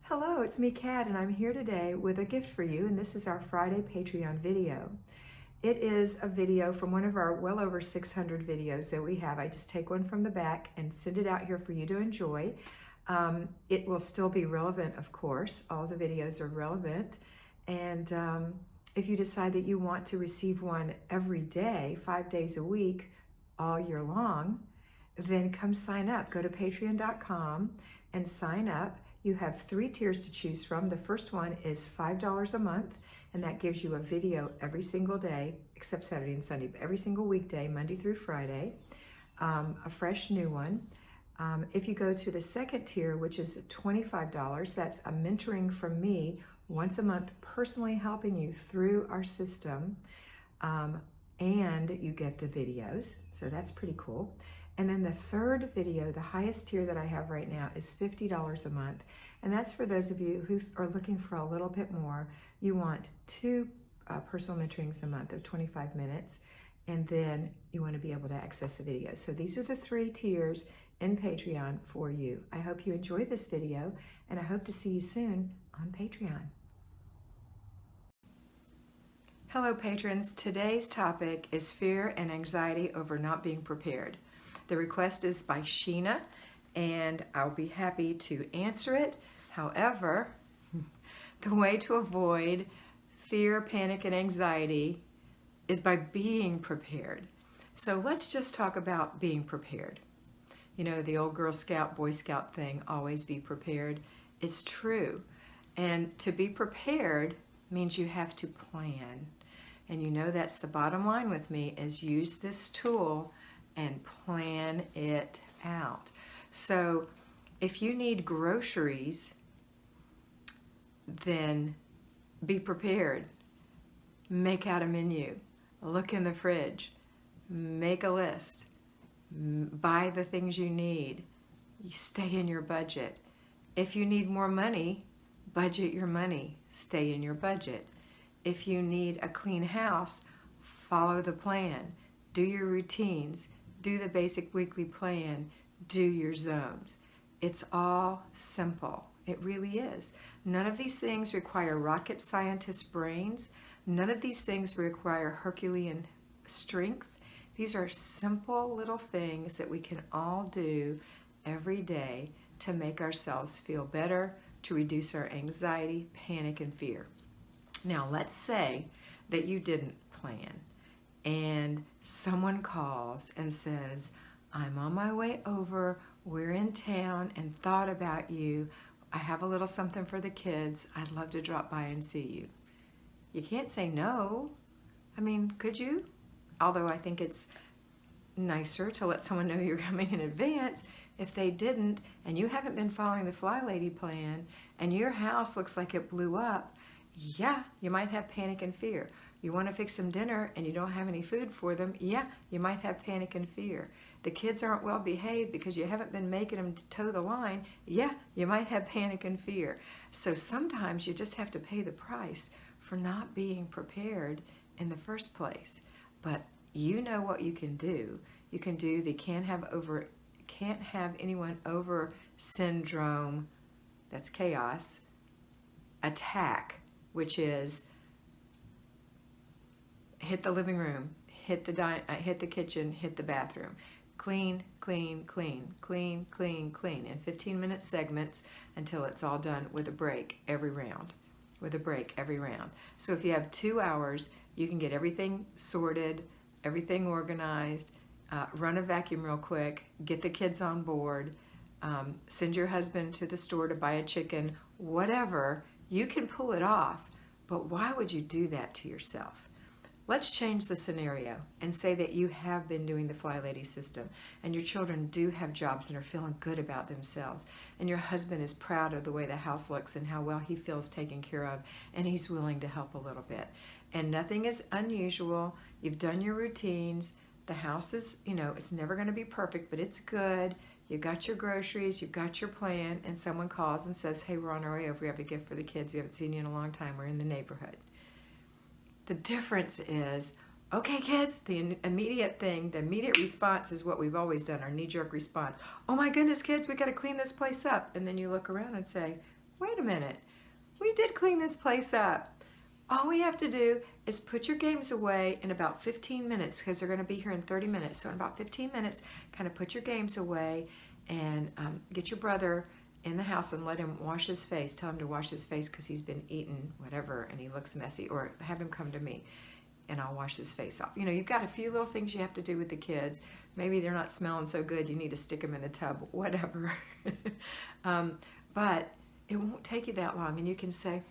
Hello, it's me, Kat, and I'm here today with a gift for you, and this is our Friday Patreon video. It is a video from one of our well over 600 videos that we have. I just take one from the back and send it out here for you to enjoy. It will still be relevant, of course. All the videos are relevant, and if you decide that you want to receive one every day, 5 days a week, all year long, then come sign up. Go to patreon.com and sign up. You have 3 tiers to choose from. The first one is $5 a month, and that gives you a video every single day, except Saturday and Sunday, but every single weekday, Monday through Friday, a fresh new one. If you go to the second tier, which is $25, that's a mentoring from me once a month, personally helping you through our system, and you get the videos, so that's pretty cool. And then the third video, the highest tier that I have right now, is $50 a month. And that's for those of you who are looking for a little bit more. You want 2 personal mentorings a month of 25 minutes, and then you want to be able to access the videos. So these are the 3 tiers in Patreon for you. I hope you enjoyed this video, and I hope to see you soon on Patreon. Hello, patrons. Today's topic is fear and anxiety over not being prepared. The request is by Sheena, and I'll be happy to answer it. However, the way to avoid fear, panic, and anxiety is by being prepared. So let's just talk about being prepared. You know, the old Girl Scout, Boy Scout thing, always be prepared. It's true. And to be prepared means you have to plan. And you know that's the bottom line with me, is use this tool and plan it out. So if you need groceries, then be prepared. Make out a menu, look in the fridge, make a list, buy the things you need, stay in your budget. If you need more money, budget your money, stay in your budget. If you need a clean house, follow the plan, do your routines, do the basic weekly plan, do your zones. It's all simple. It really is. None of these things require rocket scientist brains. None of these things require Herculean strength. These are simple little things that we can all do every day to make ourselves feel better, to reduce our anxiety, panic, and fear. Now, let's say that you didn't plan, and someone calls and says, I'm on my way over, we're in town and thought about you. I have a little something for the kids. I'd love to drop by and see you. You can't say no. I mean, could you? Although I think it's nicer to let someone know you're coming in advance. If they didn't, and you haven't been following the FlyLady plan, and your house looks like it blew up, yeah, you might have panic and fear. You want to fix some dinner and you don't have any food for them, yeah, you might have panic and fear. The kids aren't well behaved because you haven't been making them toe the line, yeah, you might have panic and fear. So sometimes you just have to pay the price for not being prepared in the first place. But you know what you can do. You can do the can't have anyone over syndrome, that's chaos, attack, which is hit the living room, hit the kitchen, hit the bathroom. Clean, clean, clean, clean, clean, clean in 15-minute segments until it's all done with a break every round. So if you have 2 hours, you can get everything sorted, everything organized, run a vacuum real quick, get the kids on board, send your husband to the store to buy a chicken, whatever. You can pull it off, but why would you do that to yourself? Let's change the scenario and say that you have been doing the FlyLady system and your children do have jobs and are feeling good about themselves, and your husband is proud of the way the house looks and how well he feels taken care of, and he's willing to help a little bit. And nothing is unusual. You've done your routines. The house is, it's never going to be perfect, but it's good. You've got your groceries, you've got your plan, and someone calls and says, hey, we're on our way over, we have a gift for the kids, we haven't seen you in a long time, we're in the neighborhood. The difference is, okay, kids, the immediate response is what we've always done, our knee-jerk response. Oh my goodness, kids, we got to clean this place up. And then you look around and say, wait a minute, we did clean this place up. All we have to do is put your games away in about 15 minutes because they're going to be here in 30 minutes. So in about 15 minutes, kind of put your games away and get your brother in the house and let him wash his face. Tell him to wash his face because he's been eating whatever and he looks messy, or have him come to me and I'll wash his face off. You know, you've got a few little things you have to do with the kids. Maybe they're not smelling so good. You need to stick them in the tub, whatever. But it won't take you that long, and you can say,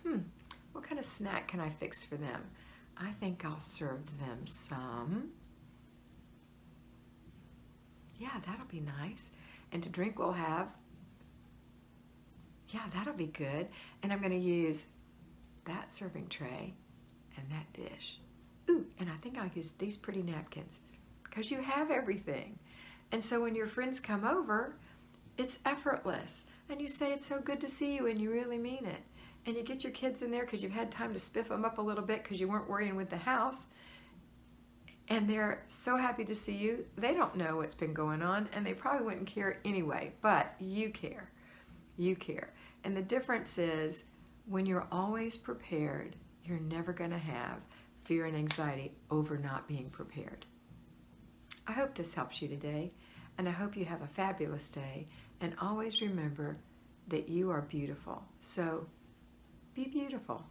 what kind of snack can I fix for them? I think I'll serve them some. Yeah, that'll be nice. And to drink we'll have, yeah, that'll be good. And I'm going to use that serving tray and that dish. Ooh, and I think I'll use these pretty napkins because you have everything. And so when your friends come over, it's effortless. And you say, it's so good to see you, and you really mean it. And you get your kids in there because you've had time to spiff them up a little bit because you weren't worrying with the house. And they're so happy to see you. They don't know what's been going on, and they probably wouldn't care anyway, but you care. You care. And the difference is when you're always prepared, you're never going to have fear and anxiety over not being prepared. I hope this helps you today, and I hope you have a fabulous day. And always remember that you are beautiful. So be beautiful.